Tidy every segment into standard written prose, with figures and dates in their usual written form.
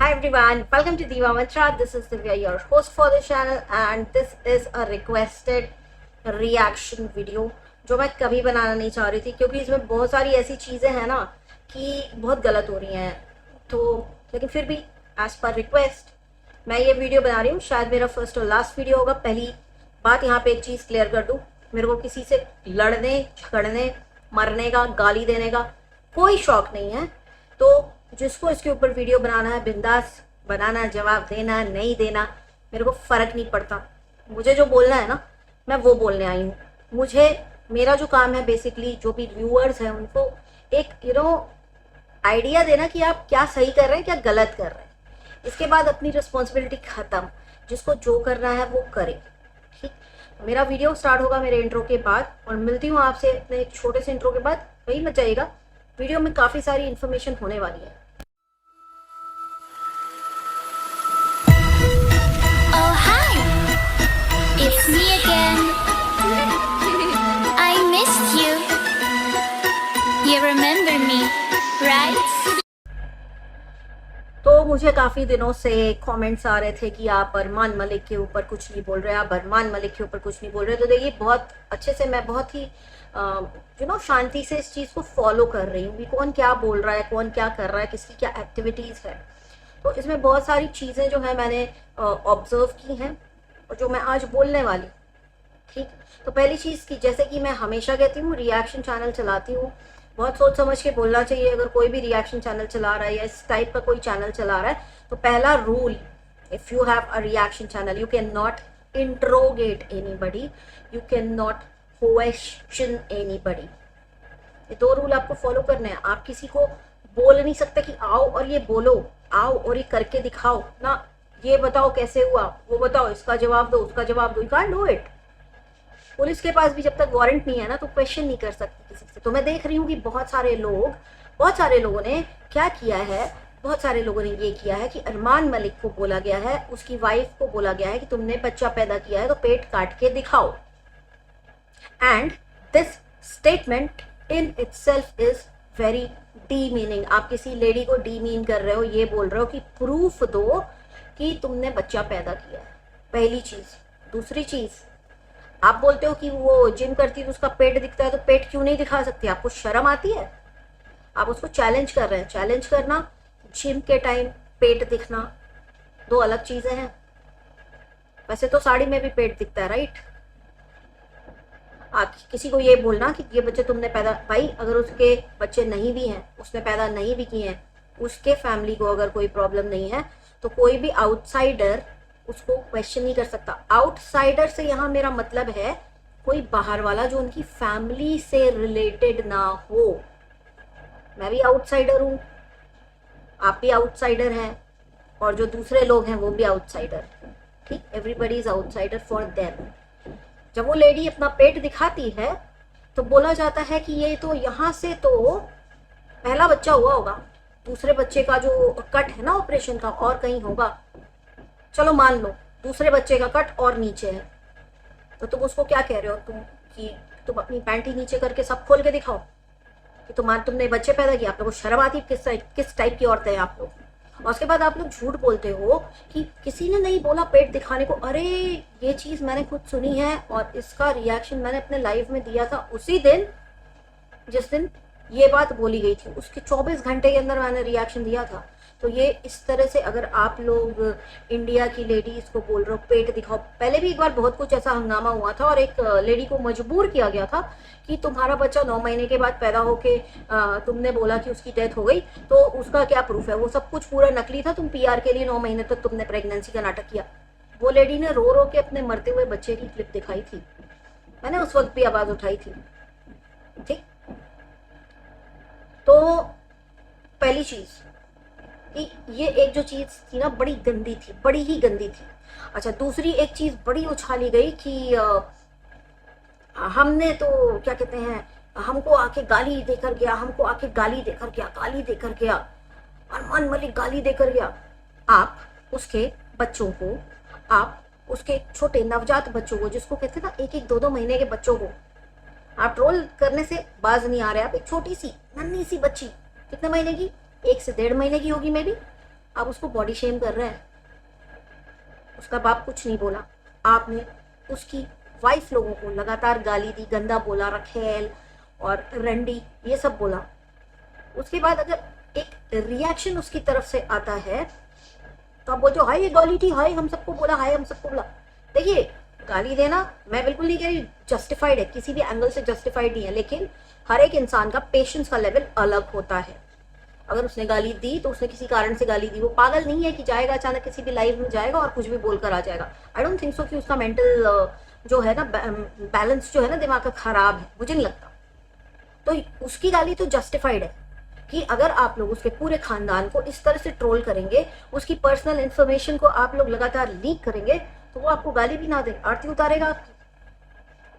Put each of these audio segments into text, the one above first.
Hi everyone, welcome to Diva Mantra. This is Divya, your host for the channel, and this is a requested reaction video जो मैं कभी बनाना नहीं चाह रही थी क्योंकि इसमें बहुत सारी ऐसी चीज़ें हैं ना कि बहुत गलत हो रही हैं। तो लेकिन फिर भी एज पर रिक्वेस्ट मैं ये वीडियो बना रही हूँ। शायद मेरा फर्स्ट और लास्ट वीडियो होगा। पहली बात यहाँ पे एक चीज़ क्लियर कर दूँ, मेरे को किसी से लड़ने झगड़ने मरने का गाली देने का कोई शौक नहीं है। तो जिसको इसके ऊपर वीडियो बनाना है बिंदास बनाना, जवाब देना नहीं देना मेरे को फ़र्क नहीं पड़ता। मुझे जो बोलना है ना मैं वो बोलने आई हूँ। मुझे मेरा जो काम है बेसिकली जो भी व्यूअर्स हैं उनको एक आइडिया देना कि आप क्या सही कर रहे हैं क्या गलत कर रहे हैं। इसके बाद अपनी रिस्पॉन्सिबिलिटी ख़त्म, जिसको जो करना है वो करे। ठीक, मेरा वीडियो स्टार्ट होगा मेरे इंट्रो के बाद और मिलती हूँ आपसे अपने एक छोटे से इंट्रो के बाद। वही मत जाइएगा, वीडियो में काफ़ी सारी इन्फॉर्मेशन होने वाली है। Oh hi, it's me again. I missed you. You remember me, right? तो मुझे काफ़ी दिनों से कमेंट्स आ रहे थे कि आप अरमान मलिक के ऊपर कुछ नहीं बोल रहे, आप अरमान मलिक के ऊपर कुछ नहीं बोल रहे। तो देखिए बहुत अच्छे से मैं बहुत ही शांति से इस चीज़ को फॉलो कर रही हूँ कि कौन क्या बोल रहा है, कौन क्या कर रहा है, किसकी क्या एक्टिविटीज़ है। तो इसमें बहुत सारी चीज़ें जो है मैंने ऑब्जर्व की हैं और जो मैं आज बोलने वाली। ठीक, तो पहली चीज़ की जैसे कि मैं हमेशा कहती हूँ रिएक्शन चैनल चलाती हूँ, बहुत सोच समझ के बोलना चाहिए। अगर कोई भी रिएक्शन चैनल चला रहा है या इस टाइप का कोई चैनल चला रहा है तो पहला rule, if you have a reaction channel you can not interrogate anybody, you can not question anybody. ये दो रूल आपको फॉलो करने हैं। आप किसी को बोल नहीं सकते कि आओ और ये बोलो, आओ और ये करके दिखाओ ना, ये बताओ कैसे हुआ, वो बताओ, इसका जवाब दो, उसका जवाब दो। You can't do it. Police के पास भी जब तक वारंट नहीं है ना तो क्वेश्चन नहीं कर सकती किसी से। तो मैं देख रही हूँ कि बहुत सारे लोगों ने क्या किया है, बहुत सारे लोगों ने ये किया है कि अरमान मलिक को बोला गया है, उसकी वाइफ को बोला गया है कि तुमने बच्चा पैदा किया है तो पेट काट के दिखाओ। And this statement in itself is very demeaning. आप किसी लेडी को डीमीन कर रहे हो, ये बोल रहे हो कि प्रूफ दो कि तुमने बच्चा पैदा किया है, पहली चीज। दूसरी चीज, आप बोलते हो कि वो जिम करती है तो उसका पेट दिखता है, तो पेट क्यों नहीं दिखा सकती? आपको शर्म आती है? आप उसको चैलेंज कर रहे हैं। चैलेंज करना, जिम के टाइम पेट दिखना दो अलग चीजें हैं। वैसे तो साड़ी में भी पेट दिखता है, राइट? आप किसी को ये बोलना कि ये बच्चे तुमने पैदा, भाई अगर उसके बच्चे नहीं भी हैं, उसने पैदा नहीं भी किए हैं, उसके फैमिली को अगर कोई प्रॉब्लम नहीं है तो कोई भी आउटसाइडर उसको क्वेश्चन नहीं कर सकता। आउटसाइडर से यहाँ मेरा मतलब है कोई बाहर वाला जो उनकी फैमिली से रिलेटेड ना हो। मैं भी आउटसाइडर हूँ, आप भी आउटसाइडर हैं और जो दूसरे लोग हैं वो भी आउटसाइडर। ठीक, everybody is outsider for them. जब वो लेडी अपना पेट दिखाती है तो बोला जाता है कि ये तो यहाँ से तो पहला बच्चा हुआ होगा, दूसरे बच्चे का जो कट है ना ऑपरेशन का और कहीं होगा। चलो मान लो दूसरे बच्चे का कट और नीचे है, तो तुम उसको क्या कह रहे हो कि तुम अपनी पैंट ही नीचे करके सब खोल के दिखाओ कि तुमने बच्चे पैदा किए। आप लोगों को शर्म आती है? किस टाइप की औरतें हैं आप लोग? और उसके बाद आप लोग झूठ बोलते हो कि किसी ने नहीं बोला पेट दिखाने को। अरे ये चीज़ मैंने खुद सुनी है और इसका रिएक्शन मैंने अपने लाइव में दिया था उसी दिन जिस दिन ये बात बोली गई थी, उसके 24 घंटे के अंदर मैंने रिएक्शन दिया था। तो ये इस तरह से अगर आप लोग इंडिया की लेडीज को बोल रहे हो पेट दिखाओ, पहले भी एक बार बहुत कुछ ऐसा हंगामा हुआ था और एक लेडी को मजबूर किया गया था कि तुम्हारा बच्चा 9 महीने के बाद पैदा होके तुमने बोला कि उसकी डेथ हो गई, तो उसका क्या प्रूफ है? वो सब कुछ पूरा नकली था, तुम पीआर के लिए 9 महीने तक तुमने प्रेगनेंसी का नाटक किया। वो लेडी ने रो रो के अपने मरते हुए बच्चे की क्लिप दिखाई थी, मैंने उस वक्त भी आवाज़ उठाई थी। ठीक, तो पहली चीज़ ये एक जो चीज़ थी ना बड़ी गंदी थी, बड़ी ही गंदी थी। अच्छा, दूसरी एक चीज़ बड़ी उछाली गई कि हमने तो क्या कहते हैं, हमको आके गाली देकर गया, हमको आके गाली देकर गया, गाली देकर गया, अरमान मलिक गाली देकर गया। आप उसके बच्चों को, आप उसके छोटे नवजात बच्चों को, जिसको कहते हैं ना एक एक दो दो महीने के बच्चों को, आप ट्रोल करने से बाज नहीं आ रहे। आप एक छोटी सी नन्ही सी बच्ची, कितने महीने की, 1 से 1.5 महीने की होगी मे बी, आप उसको बॉडी शेम कर रहे हैं, उसका बाप कुछ नहीं बोला, आपने उसकी वाइफ लोगों को लगातार गाली दी, गंदा बोला, रखेल और रंडी ये सब बोला। उसके बाद अगर एक रिएक्शन उसकी तरफ से आता है तो आप बोलते हो हाय ये गाली थी, हाय हम सबको बोला, हाय हम सबको बोला। देखिए गाली देना मैं बिल्कुल नहीं कह रही जस्टिफाइड है, किसी भी एंगल से जस्टिफाइड नहीं है, लेकिन हर एक इंसान का पेशेंस का लेवल अलग होता है। अगर उसने गाली दी तो उसने किसी कारण से गाली दी, वो पागल नहीं है कि जाएगा अचानक किसी भी लाइव में जाएगा और कुछ भी बोलकर आ जाएगा। आई डोंट थिंक सो कि उसका मेंटल जो है ना बैलेंस जो है ना दिमाग का खराब है, मुझे नहीं लगता। तो उसकी गाली तो जस्टिफाइड है कि अगर आप लोग उसके पूरे खानदान को इस तरह से ट्रोल करेंगे, उसकी पर्सनल इंफॉर्मेशन को आप लोग लगातार लीक करेंगे, तो वो आपको गाली भी ना दे आरती उतारेगा आपकी।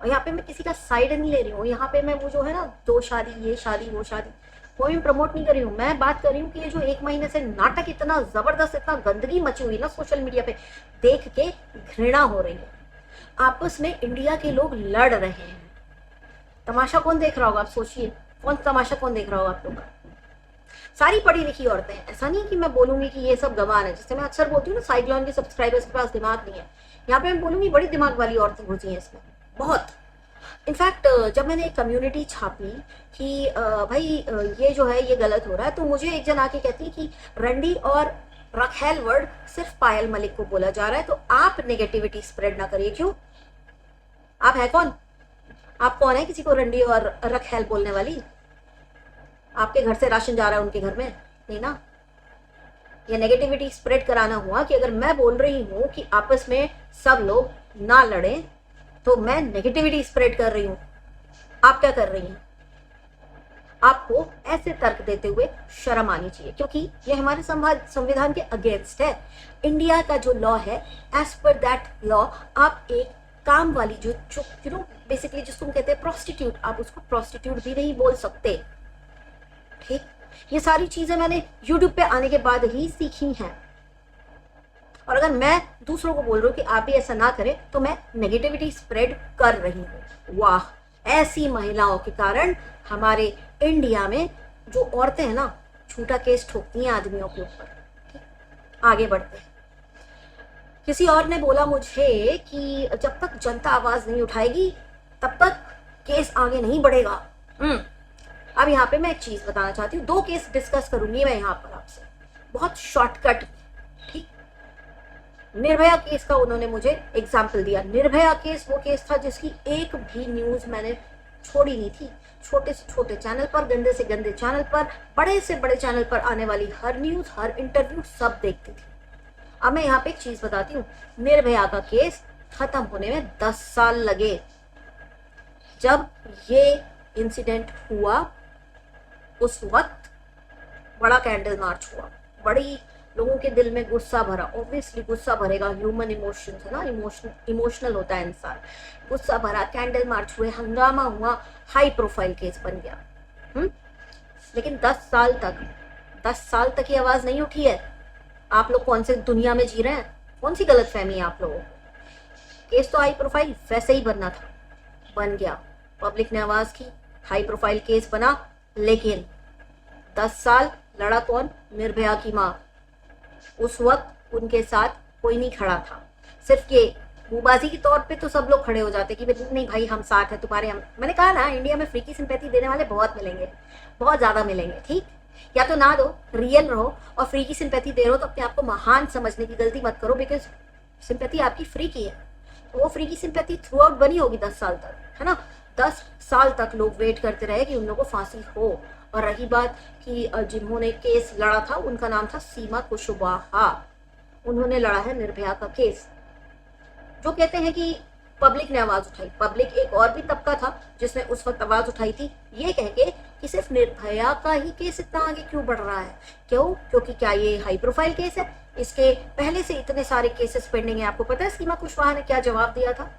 और यहाँ पे मैं किसी का साइड नहीं ले रही हूँ, यहाँ पे मैं वो जो है ना दो शादी ये शादी वो शादी कोई भी प्रमोट नहीं कर रही हूँ। मैं बात कर रही हूँ कि ये जो 1 महीने से नाटक इतना जबरदस्त, इतना गंदगी मची हुई ना सोशल मीडिया पे, देख के घृणा हो रही है। आपस में इंडिया के लोग लड़ रहे हैं, तमाशा कौन देख रहा होगा आप सोचिए, कौन तमाशा कौन देख रहा होगा आप लोग का? सारी पढ़ी लिखी औरतें हैं, ऐसा नहीं कि मैं बोलूंगी कि ये सब गंवार है, जैसे मैं अक्सर बोलती हूँ ना साइक्लोन के सब्सक्राइबर्स के पास दिमाग नहीं है। यहाँ पे मैं बोलूंगी बड़ी दिमाग वाली औरतें घुसी हैं इसमें बहुत। इनफैक्ट जब मैंने एक कम्युनिटी छापी कि भाई ये जो है ये गलत हो रहा है, तो मुझे एक जन आके कहती है कि रंडी और रखेल वर्ड सिर्फ पायल मलिक को बोला जा रहा है, तो आप नेगेटिविटी स्प्रेड ना करिए। क्यों? आप है कौन? आप कौन है किसी को रंडी और रखेल बोलने वाली? आपके घर से राशन जा रहा है उनके घर में? नहीं ना। ये नेगेटिविटी स्प्रेड कराना हुआ कि अगर मैं बोल रही हूँ कि आपस में सब लोग ना लड़ें तो मैं नेगेटिविटी स्प्रेड कर रही हूँ। आप क्या कर रही हैं? आपको ऐसे तर्क देते हुए शर्म आनी चाहिए, क्योंकि ये हमारे संविधान के अगेंस्ट है। इंडिया का जो लॉ है, एज पर दैट लॉ आप एक काम वाली जो यू नो बेसिकली जिसको हम कहते हैं प्रोस्टिट्यूट, आप उसको प्रोस्टिट्यूट भी नहीं बोल सकते। ठीक, ये सारी चीजें मैंने YouTube पे आने के बाद ही सीखी हैं। और अगर मैं दूसरों को बोल रही हूँ कि आप भी ऐसा ना करें, तो मैं नेगेटिविटी स्प्रेड कर रही हूँ। वाह, ऐसी महिलाओं के कारण हमारे इंडिया में जो औरतें हैं ना झूठा केस ठोकती हैं आदमियों के ऊपर। आगे बढ़ते हैं। किसी और ने बोला मुझे कि जब तक जनता आवाज नहीं उठाएगी तब तक केस आगे नहीं बढ़ेगा। अब यहाँ पे मैं एक चीज बताना चाहती हूँ, 2 केस डिस्कस करूंगी मैं यहाँ पर आपसे, बहुत शॉर्टकट। ठीक, निर्भया केस का उन्होंने मुझे एग्जाम्पल दिया। निर्भया केस वो केस था जिसकी एक भी न्यूज मैंने छोड़ी नहीं थी। छोटे से छोटे चैनल पर, गंदे से गंदे चैनल पर, बड़े से बड़े चैनल पर आने वाली हर न्यूज, हर इंटरव्यू सब देखती थी। अब मैं यहाँ पे एक चीज बताती हूँ, निर्भया का केस खत्म होने में 10 साल लगे। जब ये इंसिडेंट हुआ उस वक्त बड़ा कैंडल मार्च हुआ, बड़ी लोगों के दिल में गुस्सा भरा। ऑब्वियसली गुस्सा भरेगा, ह्यूमन इमोशंस है ना, इमोशनल होता है इंसान। गुस्सा भरा, कैंडल मार्च हुए, हंगामा हुआ, हाई प्रोफाइल केस बन गया। लेकिन 10 साल तक ये आवाज नहीं उठी है। आप लोग कौन से दुनिया में जी रहे हैं? कौन सी गलत फहमी है आप लोगों को? केस तो हाई प्रोफाइल वैसे ही बनना था, बन गया। पब्लिक ने आवाज की, हाई प्रोफाइल केस बना, लेकिन 10 साल लड़ा कौन? निर्भया की माँ। उस वक्त उनके साथ कोई नहीं खड़ा था। सिर्फ ये मुंहबाजी के तौर पे तो सब लोग खड़े हो जाते कि नहीं भाई हम साथ हैं तुम्हारे। हम, मैंने कहा ना इंडिया में फ्रीकी सिंपैथी देने वाले बहुत मिलेंगे, बहुत ज्यादा मिलेंगे। ठीक, या तो ना दो, रियल रहो, और फ्रीकी सिंपैथी दे रहे हो तो अपने आप को महान समझने की गलती मत करो, बिकॉज सिंपैथी आपकी फ्री की है। तो वो फ्री की सिंपैथी थ्रू आउट बनी होगी 10 साल तक, है ना। 10 साल तक लोग वेट करते रहे कि उन लोगों को फांसी हो। और रही बात कि जिन्होंने केस लड़ा था उनका नाम था सीमा कुशवाहा, उन्होंने लड़ा है निर्भया का केस। जो कहते हैं कि पब्लिक ने आवाज उठाई, पब्लिक एक और भी तबका था जिसने उस वक्त आवाज उठाई थी, ये कह के कि सिर्फ निर्भया का ही केस इतना आगे क्यों बढ़ रहा है। क्यों? क्योंकि क्या ये हाई प्रोफाइल केस है? इसके पहले से इतने सारे केसेस पेंडिंग है। आपको पता है सीमा कुशवाहा ने क्या जवाब दिया था?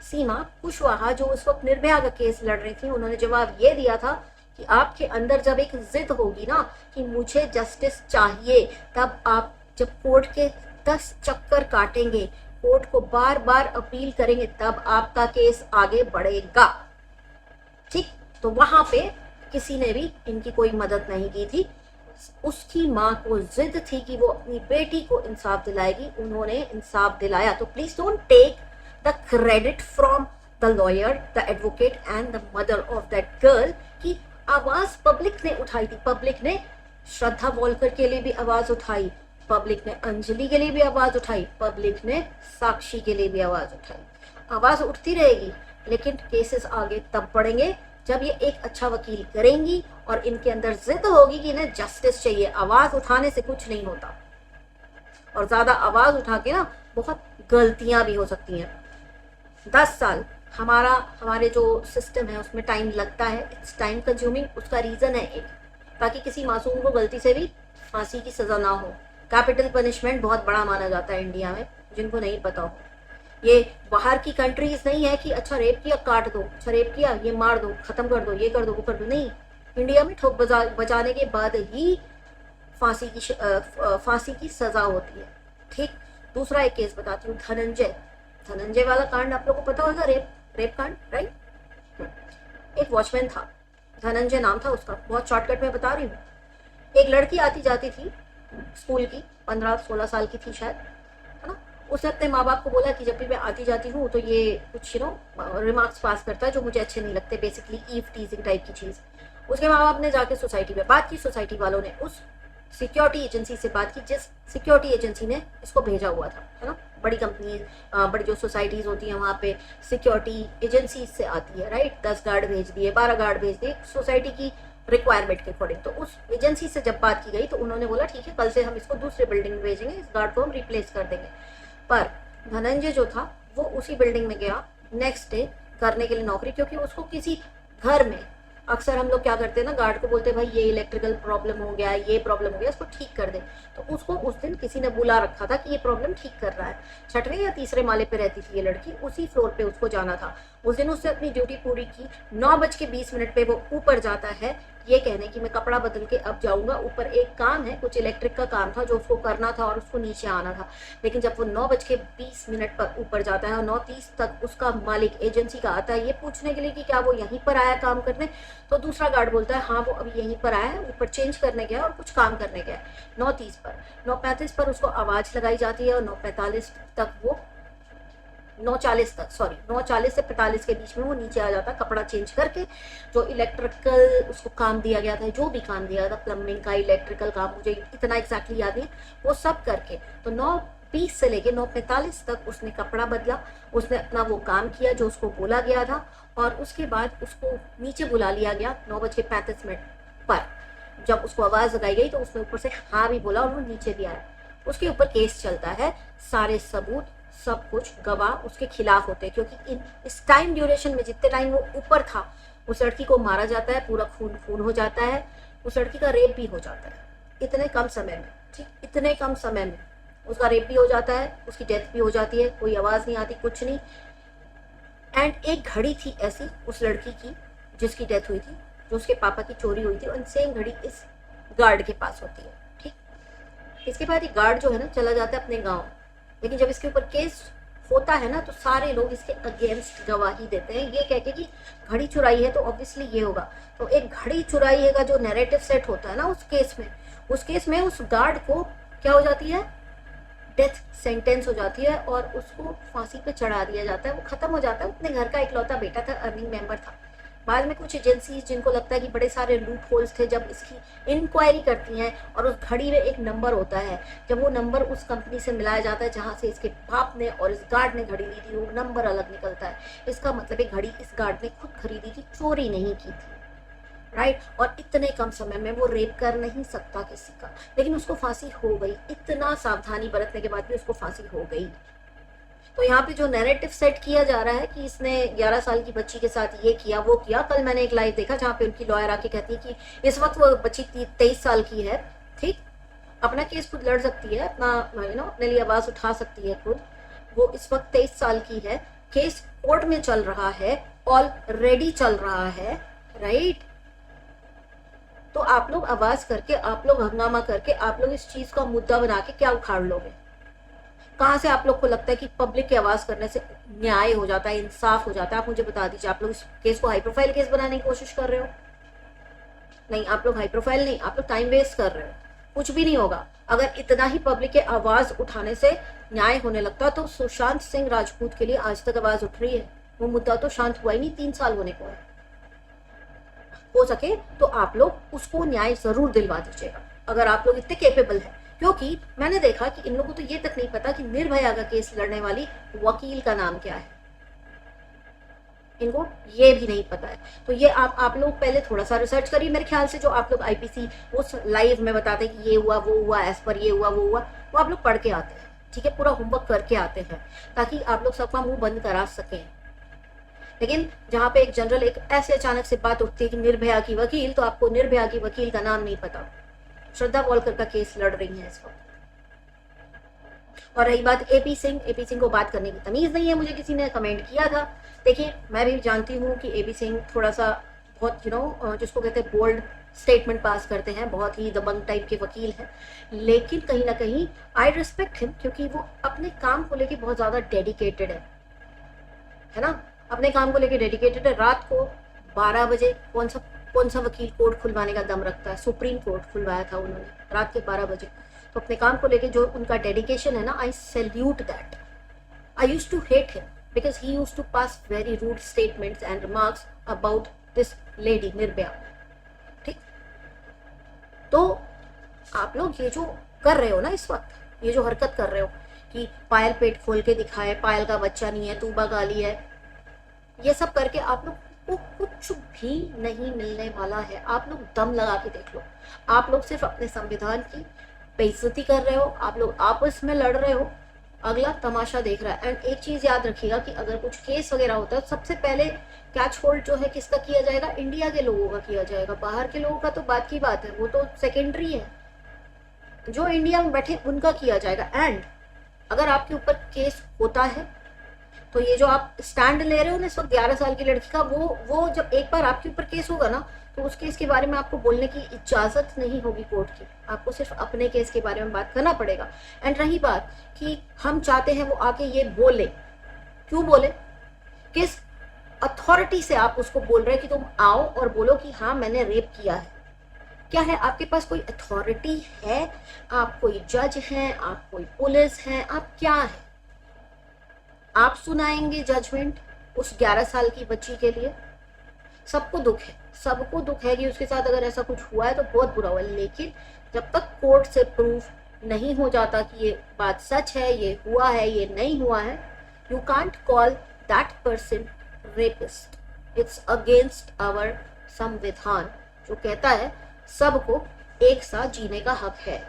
सीमा कुशवाहा जो उस वक्त निर्भया का केस लड़ रही थी, उन्होंने जवाब ये दिया था कि आपके अंदर जब एक जिद होगी ना कि मुझे जस्टिस चाहिए, तब आप जब कोर्ट के 10 चक्कर काटेंगे, कोर्ट को बार बार अपील करेंगे, तब आपका केस आगे बढ़ेगा। ठीक, तो वहां पे किसी ने भी इनकी कोई मदद नहीं की थी। उसकी माँ को जिद थी कि वो अपनी बेटी को इंसाफ दिलाएगी, उन्होंने इंसाफ दिलाया। तो please don't take the credit from the lawyer, the advocate and the mother of that girl कि आवाज पब्लिक ने उठाई थी। पब्लिक ने श्रद्धा वॉलकर के लिए भी आवाज उठाई, पब्लिक ने अंजलि के लिए भी आवाज उठाई, पब्लिक ने साक्षी के लिए भी आवाज उठाई। आवाज उठती रहेगी, लेकिन केसेस आगे तब बढ़ेंगे जब ये एक अच्छा वकील करेंगी और इनके अंदर जिद होगी कि इन्हें जस्टिस चाहिए। आवाज उठाने से कुछ नहीं होता, और ज्यादा आवाज उठा के ना बहुत गलतियां भी हो सकती हैं। 10 साल हमारे जो सिस्टम है उसमें टाइम लगता है, इट्स टाइम कंज्यूमिंग। उसका रीजन है एक, ताकि किसी मासूम को गलती से भी फांसी की सजा ना हो। कैपिटल पनिशमेंट बहुत बड़ा माना जाता है इंडिया में, जिनको नहीं पता हो। ये बाहर की कंट्रीज नहीं है कि अच्छा रेप किया काट दो, अच्छा रेप किया ये मार दो, खत्म कर दो, ये कर दो, वो कर दो। नहीं, इंडिया में ठोक बजाने के बाद ही फांसी की सजा होती है। ठीक, दूसरा एक केस बताती हूँ, धनंजय वाला कांड आप लोग को पता होगा, रेप कांड, राइट। एक वॉचमैन था, धनंजय नाम था उसका, बहुत शॉर्टकट में बता रही हूँ। एक लड़की आती जाती थी स्कूल की, 15-16 साल की थी शायद, है ना। उसने अपने माँ बाप को बोला कि जब भी मैं आती जाती हूँ तो ये कुछ रिमार्क्स पास करता है जो मुझे अच्छे नहीं लगते, बेसिकली ईव टीजिंग टाइप की चीज़। उसके माँ बाप ने जाके सोसाइटी में बात की, सोसाइटी वालों ने उस सिक्योरिटी एजेंसी से बात की जिस सिक्योरिटी एजेंसी ने इसको भेजा हुआ था, है ना। बड़ी कंपनी, बड़ी जो सोसाइटीज होती हैं वहाँ पे सिक्योरिटी एजेंसी से आती है, राइट। 10 गार्ड भेज दिए, 12 गार्ड भेज दिए सोसाइटी की रिक्वायरमेंट के अकॉर्डिंग। तो उस एजेंसी से जब बात की गई तो उन्होंने बोला ठीक है, कल से हम इसको दूसरे बिल्डिंग में भेजेंगे, इस गार्ड को हम रिप्लेस कर देंगे। पर धनंजय जो था वो उसी बिल्डिंग में गया नेक्स्ट डे करने के लिए नौकरी, क्योंकि उसको किसी घर में, अक्सर हम लोग क्या करते हैं ना, गार्ड को बोलते हैं भाई ये इलेक्ट्रिकल प्रॉब्लम हो गया, ये प्रॉब्लम हो गया, इसको ठीक कर दे। तो उसको उस दिन किसी ने बुला रखा था कि ये प्रॉब्लम ठीक कर रहा है। 6वें या 3रे माले पे रहती थी ये लड़की, उसी फ्लोर पे उसको जाना था। उस दिन उसने अपनी ड्यूटी पूरी की। 9:20 पे वो ऊपर जाता है ये कहने की मैं कपड़ा बदल के अब जाऊंगा ऊपर, एक काम है, कुछ इलेक्ट्रिक का काम था जो उसको करना था और उसको नीचे आना था। लेकिन जब वो 9:20 पर ऊपर जाता है और 9:30 तक उसका मालिक एजेंसी का आता है ये पूछने के लिए कि क्या वो यहीं पर आया काम करने, तो दूसरा गार्ड बोलता है हाँ वो अभी यहीं पर आया है, ऊपर चेंज करने गया और कुछ काम करने गया। 9:30 पर, 9:35 पर उसको आवाज लगाई जाती है और 9:45 तक वो 9:40 तक, सॉरी 9:40 से 45 के बीच में वो नीचे आ जाता, कपड़ा चेंज करके। जो इलेक्ट्रिकल उसको काम दिया गया था, जो भी काम दिया था, प्लम्बिंग का, इलेक्ट्रिकल काम, मुझे इतना एग्जैक्टली याद नहीं, वो सब करके तो 9:20 से लेके 9:45 तक उसने कपड़ा बदला, उसने अपना वो काम किया जो उसको बोला गया था। और उसके बाद उसको नीचे बुला लिया गया 9:35 पर। जब उसको आवाज लगाई गई तो उसने ऊपर से हाँ भी बोला और वो नीचे भी आया। उसके ऊपर केस चलता है, सारे सबूत, सब कुछ गवाह उसके खिलाफ होते हैं, क्योंकि इस टाइम ड्यूरेशन में जितने टाइम वो ऊपर था उस लड़की को मारा जाता है, पूरा खून खून हो जाता है, उस लड़की का रेप भी हो जाता है इतने कम समय में। ठीक, इतने कम समय में उसका रेप भी हो जाता है, उसकी डेथ भी हो जाती है, कोई आवाज नहीं आती, कुछ नहीं। एंड एक घड़ी थी ऐसी उस लड़की की जिसकी डेथ हुई थी, जो उसके पापा की चोरी हुई थी, और सेम घड़ी इस गार्ड के पास होती है। ठीक, इसके बाद ये गार्ड जो है ना चला जाता है अपने गाँव, लेकिन जब इसके ऊपर केस होता है ना तो सारे लोग इसके अगेंस्ट गवाही देते हैं, ये कहके कि घड़ी चुराई है तो ऑब्वियसली ये होगा। तो एक घड़ी चुराई है का जो नैरेटिव सेट होता है ना उस केस में उस गार्ड को क्या हो जाती है, डेथ सेंटेंस हो जाती है और उसको फांसी पे चढ़ा दिया जाता है, वो खत्म हो जाता है। अपने घर का इकलौता बेटा था, अर्निंग मेंबर था। बाद में कुछ एजेंसीज जिनको लगता है कि बड़े सारे लूप होल्स थे, जब इसकी इंक्वायरी करती हैं और उस घड़ी में एक नंबर होता है, जब वो नंबर उस कंपनी से मिलाया जाता है जहां से इसके बाप ने और इस गार्ड ने घड़ी ली थी, वो नंबर अलग निकलता है। इसका मतलब है घड़ी इस गार्ड ने खुद खरीदी थी, चोरी नहीं की थी, राइट। और इतने कम समय में वो रेप कर नहीं सकता किसी का, लेकिन उसको फांसी हो गई। इतना सावधानी बरतने के बाद भी उसको फांसी हो गई। तो यहाँ पे जो नैरेटिव सेट किया जा रहा है कि इसने 11 साल की बच्ची के साथ ये किया वो किया। कल मैंने एक लाइव देखा जहाँ पे उनकी लॉयर आके कहती है कि इस वक्त वो बच्ची 23 साल की है, ठीक, अपना केस खुद लड़ सकती है, अपना अपने लिए आवाज उठा सकती है खुद। वो इस वक्त 23 साल की है, केस कोर्ट में चल रहा है, ऑलरेडी चल रहा है, राइट। तो आप लोग आवाज करके, आप लोग हंगामा करके, आप लोग इस चीज का मुद्दा बना के क्या उखाड़ लोगे? कहाँ से आप लोग को लगता है कि पब्लिक की आवाज करने से न्याय हो जाता है, इंसाफ हो जाता है? आप मुझे बता दीजिए। आप लोग इस केस को हाई प्रोफाइल केस बनाने की कोशिश कर रहे हो, नहीं, आप लोग हाई प्रोफाइल नहीं, आप लोग टाइम वेस्ट कर रहे हो, कुछ भी नहीं होगा। अगर इतना ही पब्लिक के आवाज उठाने से न्याय होने लगता तो सुशांत सिंह राजपूत के लिए आज तक आवाज उठ रही है। वो मुद्दा तो शांत हुआ ही नहीं, 3 साल होने को है। हो सके तो आप लोग उसको न्याय जरूर दिलवा दीजिएगा, अगर आप लोग इतने केपेबल हैं। क्योंकि मैंने देखा कि इन लोगों को तो ये तक नहीं पता कि निर्भया का केस लड़ने वाली वकील का नाम क्या है, इनको ये भी नहीं पता है। तो ये आप लोग पहले थोड़ा सा रिसर्च करिए। मेरे ख्याल से जो आप लोग आईपीसी उस लाइव में बताते हैं कि ये हुआ वो हुआ, एज पर ये हुआ वो हुआ, वो आप लोग पढ़ के आते हैं, ठीक है, पूरा होमवर्क करके आते हैं, ताकि आप लोग सबका मुंह बंद करा सकें। लेकिन जहां पे एक जनरल एक ऐसे अचानक से बात उठती है कि निर्भया की वकील, तो आपको निर्भया की वकील का नाम नहीं पता। श्रद्धा वॉलकर का केस लड़ रही है इस वक्त। और रही बात एपी सिंह को बात करने की तमीज नहीं है, मुझे किसी ने कमेंट किया था। देखिए, मैं भी जानती हूँ कि एपी सिंह थोड़ा सा बहुत जिसको कहते हैं बोल्ड स्टेटमेंट पास करते हैं, बहुत ही दबंग टाइप के वकील हैं, लेकिन कहीं ना कहीं आई रिस्पेक्ट हिम, क्योंकि वो अपने काम को लेके बहुत ज्यादा डेडिकेटेड है ना, अपने काम को लेके डेडिकेटेड है। रात को 12 बजे कौन सा वकील कोर्ट खुलवाने का दम रखता है? सुप्रीम कोर्ट खुलवाया था उन्होंने रात के 12 बजे। तो अपने काम को लेके जो उनका डेडिकेशन है ना, I salute that. I used to hate him because he used to pass very rude statements and remarks about this lady Nirbhaya. ठीक, तो आप लोग ये जो कर रहे हो ना इस वक्त, ये जो हरकत कर रहे हो कि पायल पेट खोल के दिखाए, पायल का बच्चा नहीं है, तूबा गाली है, ये सब करके आप लोग को कुछ भी नहीं मिलने वाला है। आप लोग दम लगा के देख लो, आप लोग सिर्फ अपने संविधान की बेइज्जती कर रहे हो, आप लोग आपस में लड़ रहे हो, अगला तमाशा देख रहा है। एंड एक चीज याद रखिएगा कि अगर कुछ केस वगैरह होता है तो सबसे पहले कैच होल्ड जो है किसका किया जाएगा? इंडिया के लोगों का किया जाएगा। बाहर के लोगों का तो बात की बात है, वो तो सेकेंडरी है। जो इंडिया में बैठे उनका किया जाएगा। एंड अगर आपके ऊपर केस होता है तो ये जो आप स्टैंड ले रहे हो ना इस वक्त 11 साल की लड़की का, वो जब एक बार आपके ऊपर केस होगा ना, तो उस केस के बारे में आपको बोलने की इजाजत नहीं होगी कोर्ट की, आपको सिर्फ अपने केस के बारे में बात करना पड़ेगा। एंड रही बात कि हम चाहते हैं वो आके ये बोले, क्यों बोले, किस अथॉरिटी से आप उसको बोल रहे हैं कि तुम आओ और बोलो कि हाँ मैंने रेप किया है? क्या है आपके पास कोई अथॉरिटी है? आप कोई जज हैं, आप कोई पुलिस हैं, आप क्या है? आप सुनाएंगे जजमेंट उस 11 साल की बच्ची के लिए? सबको दुख है, सबको दुख है कि उसके साथ अगर ऐसा कुछ हुआ है तो बहुत बुरा हुआ है। लेकिन जब तक कोर्ट से प्रूफ नहीं हो जाता कि ये बात सच है, ये हुआ है, ये नहीं हुआ है, you can't call that person rapist. It's against our संविधान जो कहता है सबको एक साथ जीने का हक है।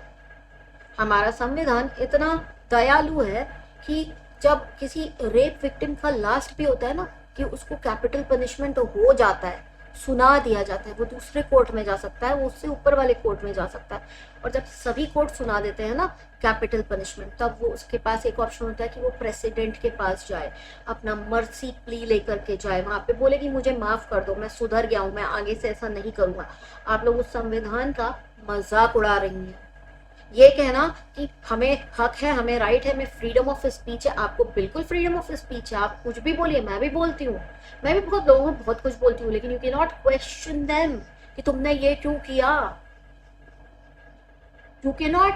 हमारा संविधान इतना दयालु है कि जब किसी रेप विक्टिम का लास्ट भी होता है ना, कि उसको कैपिटल पनिशमेंट तो हो जाता है, सुना दिया जाता है, वो दूसरे कोर्ट में जा सकता है, वो उससे ऊपर वाले कोर्ट में जा सकता है। और जब सभी कोर्ट सुना देते हैं ना कैपिटल पनिशमेंट, तब वो उसके पास एक ऑप्शन होता है कि वो प्रेसिडेंट के पास जाए, अपना मर्सी प्ली लेकर के जाए, वहां पे बोले कि मुझे माफ कर दो, मैं सुधर गया हूं, मैं आगे से ऐसा नहीं करूंगा। आप लोग उस संविधान का मजाक उड़ा रही हैं। ये कहना कि हमें हक है, हमें राइट है, हमें फ्रीडम ऑफ स्पीच है, आपको बिल्कुल फ्रीडम ऑफ स्पीच है, आप कुछ भी बोलिए, मैं भी बोलती हूँ, मैं भी बहुत लोगों को बहुत कुछ बोलती हूँ, लेकिन you can not question them कि तुमने ये क्यों किया। You can not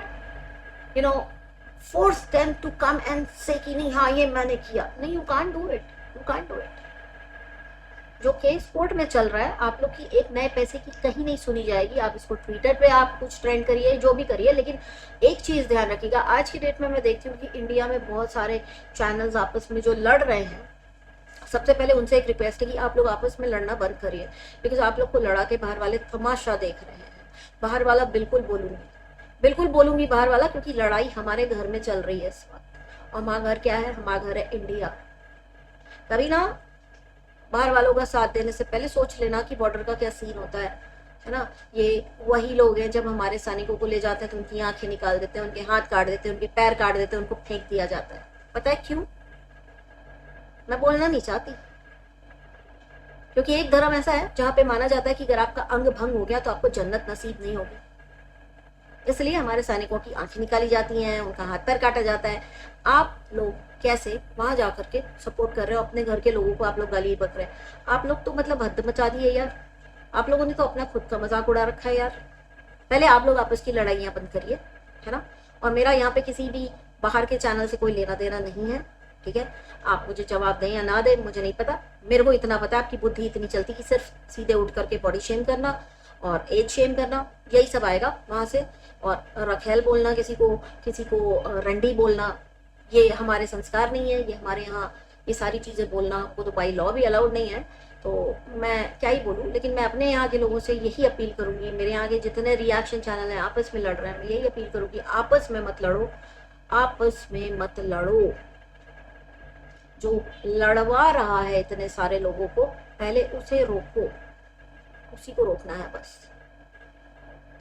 force them to come and say कि नहीं हाँ ये मैंने किया, नहीं, you can't do it, you can't do it. जो केस कोर्ट में चल रहा है, आप लोग की एक नए पैसे की कहीं नहीं सुनी जाएगी। आप इसको ट्विटर पे आप कुछ ट्रेंड करिए, जो भी करिए, लेकिन एक चीज ध्यान रखिएगा, आज की डेट में मैं देखती हूँ कि इंडिया में बहुत सारे चैनल्स आपस में जो लड़ रहे हैं, सबसे पहले उनसे एक रिक्वेस्ट है कि आप लोग आपस में लड़ना बंद करिए, बिकॉज आप लोग को लड़ा के बाहर वाले तमाशा देख रहे हैं। बाहर वाला बिल्कुल बोलूंगी बाहर वाला, क्योंकि लड़ाई हमारे घर में चल रही है इस वक्त। और हमारा घर क्या है? हमारा घर है इंडिया। तभी ना बाहर वालों का साथ देने से पहले सोच लेना कि बॉर्डर का क्या सीन होता है ना। ये वही लोग हैं जब हमारे सैनिकों को ले जाते हैं तो उनकी आंखें निकाल देते हैं, उनके हाथ काट देते हैं, उनके पैर काट देते हैं, उनको फेंक दिया जाता है। पता है क्यों? मैं बोलना नहीं चाहती, क्योंकि एक धर्म ऐसा है जहां पे माना जाता है कि अगर आपका अंग भंग हो गया तो आपको जन्नत नसीब नहीं होगी। इसलिए हमारे सैनिकों की आंखें निकाली जाती हैं, उनका हाथ पैर काटा जाता है। आप लोग कैसे वहां जाकर के सपोर्ट कर रहे हो? अपने घर के लोगों को आप लोग गाली बक रहे हैं। आप लोग तो मतलब हद मचा दिए यार। आप लोगों ने तो अपना खुद का मजाक उड़ा रखा है यार। पहले आप लोग आपस की लड़ाइयाँ बंद करिए, है ना। और मेरा यहाँ पे किसी भी बाहर के चैनल से कोई लेना देना नहीं है, ठीक है। आप मुझे जवाब दें या ना दें मुझे नहीं पता, मेरे को इतना पता है आपकी बुद्धि इतनी चलती कि सिर्फ सीधे उठ करके बॉडी शेम करना और एज शेम करना, यही सब आएगा वहाँ से। और रखेल बोलना, किसी को रंडी बोलना, ये हमारे संस्कार नहीं है। ये हमारे यहाँ ये सारी चीज़ें बोलना आपको तो बाई लॉ भी अलाउड नहीं है। तो मैं क्या ही बोलूँ, लेकिन मैं अपने यहाँ के लोगों से यही अपील करूँगी, मेरे यहाँ के जितने रिएक्शन चैनल हैं आपस में लड़ रहे हैं, मैं यही अपील करूँगी, आपस में मत लड़ो, आपस में मत लड़ो। जो लड़वा रहा है इतने सारे लोगों को, पहले उसे रोको, उसी को रोकना है बस,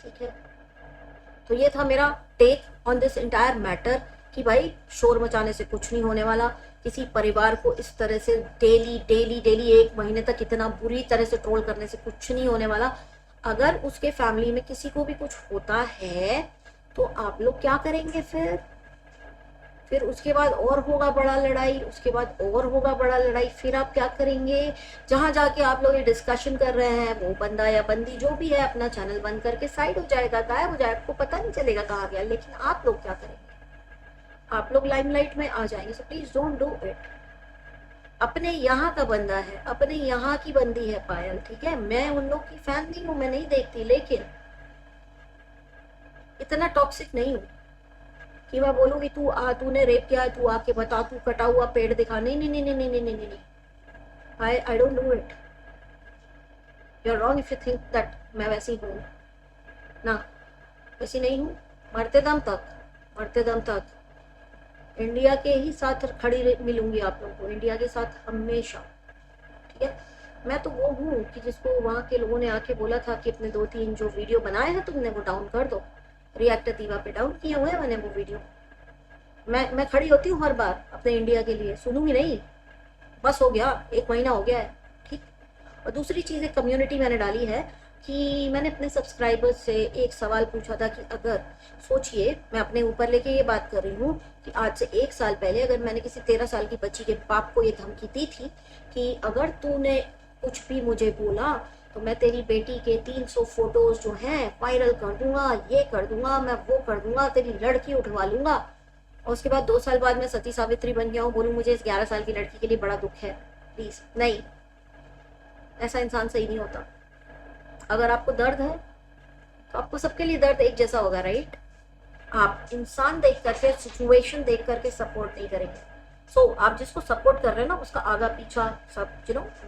ठीक है। तो ये था मेरा take on this entire matter कि भाई शोर मचाने से कुछ नहीं होने वाला। किसी परिवार को इस तरह से डेली डेली डेली 1 महीने तक इतना बुरी तरह से ट्रोल करने से कुछ नहीं होने वाला। अगर उसके फैमिली में किसी को भी कुछ होता है तो आप लोग क्या करेंगे फिर उसके बाद और होगा बड़ा लड़ाई, उसके बाद और होगा बड़ा लड़ाई, फिर आप क्या करेंगे। जहां जाके आप लोग ये डिस्कशन कर रहे हैं वो बंदा या बंदी जो भी है अपना चैनल बंद करके साइड हो जाएगा, गायब हो जाएगा, आपको पता नहीं चलेगा कहाँ गया। लेकिन आप लोग क्या करेंगे, आप लोग लाइमलाइट में आ जाएंगे। So please don't do it. अपने यहाँ का बंदा है, अपने यहाँ की बंदी है पायल, ठीक है। मैं उन लोग की फैन नहीं हूँ, मैं नहीं देखती, लेकिन इतना टॉक्सिक नहीं हूँ कि मैं बोलूंगी तूने रेप किया है, तू आके बता, तू कटा हुआ पेड़ दिखा। नहीं नहीं नहीं नहीं नहीं नहीं नहीं नहीं, I don't do it. You are wrong if you think that मैं वैसी हूँ ना, वैसी नहीं हूँ। मरते दम तक इंडिया के ही साथ खड़ी मिलूंगी आप लोगों को, इंडिया के साथ हमेशा, ठीक है। मैं तो वो हूँ कि जिसको वहाँ के लोगों ने आके बोला था कि अपने 2-3 जो वीडियो बनाए हैं तुमने वो डाउन कर दो, रिएक्टर दीवा पे डाउन किए हुए हैं मैंने वो वीडियो। मैं खड़ी होती हूँ हर बार अपने इंडिया के लिए, सुनूंगी नहीं, बस हो गया, 1 महीना हो गया है, ठीक। और दूसरी चीज़ एक कम्युनिटी मैंने डाली है कि मैंने अपने सब्सक्राइबर्स से एक सवाल पूछा था कि अगर सोचिए, मैं अपने ऊपर लेके ये बात कर रही हूँ कि आज से 1 साल पहले अगर मैंने किसी 13 साल की बच्ची के बाप को ये धमकी दी थी कि अगर तूने कुछ भी मुझे बोला तो मैं तेरी बेटी के 300 फोटोज जो हैं वायरल कर दूंगा, ये कर दूंगा, मैं वो कर दूंगा, तेरी लड़की उठवा लूंगा। और उसके बाद 2 साल बाद मैं सती सावित्री बन गया हूँ, बोलूँ मुझे इस 11 साल की लड़की के लिए बड़ा दुख है। प्लीज नहीं, ऐसा इंसान सही नहीं होता। अगर आपको दर्द है तो आपको सबके लिए दर्द एक जैसा होगा, राइट। आप इंसान देख करके, सिचुएशन देख करके सपोर्ट नहीं करेंगे। सो आप जिसको सपोर्ट कर रहे हैं ना उसका आगा पीछा सब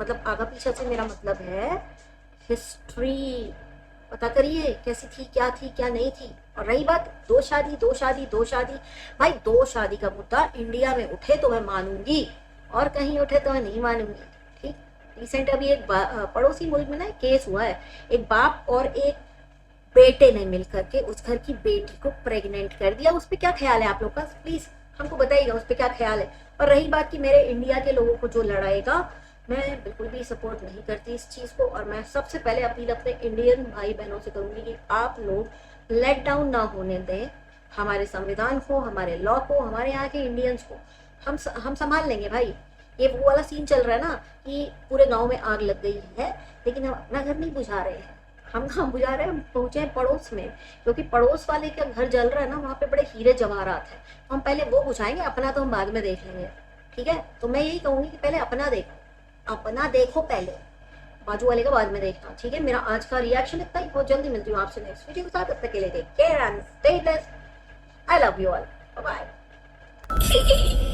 मतलब आगा पीछा से मेरा मतलब है हिस्ट्री पता करिए कैसी थी, क्या नहीं थी। और रही बात 2 शादी भाई, 2 शादी का मुद्दा इंडिया में उठे तो मैं मानूंगी और कहीं उठे तो मैं नहीं मानूंगी, ठीक। रिसेंट अभी एक पड़ोसी मुल्क में ना केस हुआ है, एक बाप और एक बेटे ने मिलकर के उस घर की बेटी को प्रेग्नेंट कर दिया। उस पर क्या ख्याल है आप लोग का, प्लीज हमको बताइएगा उस पर क्या ख्याल है। और रही बात कि मेरे इंडिया के लोगों को जो लड़ाएगा, मैं बिल्कुल भी सपोर्ट नहीं करती इस चीज़ को। और मैं सबसे पहले अपील अपने इंडियन भाई बहनों से करूंगी कि आप लोग लेट डाउन ना होने दें हमारे संविधान को, हमारे लॉ को, हमारे यहाँ के इंडियंस को। हम संभाल लेंगे भाई। ये वो वाला सीन चल रहा है ना कि पूरे गांव में आग लग गई है लेकिन हम अपना घर नहीं बुझा रहे हैं। हम कहाँ बुझा रहे हैं, हम पहुंचे हैं पड़ोस में, क्योंकि पड़ोस वाले का घर जल रहा है ना, वहाँ पे बड़े हीरे जवाहरात हैं। हम पहले वो बुझाएंगे, अपना तो हम बाद में देख लेंगे, ठीक है। तो मैं यही कहूंगी कि पहले अपना देखो पहले, बाजू वाले का बाद में देखना, ठीक है। मेरा आज का रिएक्शन इतना ही, बहुत जल्दी मिलती हूँ आपसे नेक्स्ट वीडियो के साथ। तब तक के लिए take care and stay blessed. I love you all, bye bye.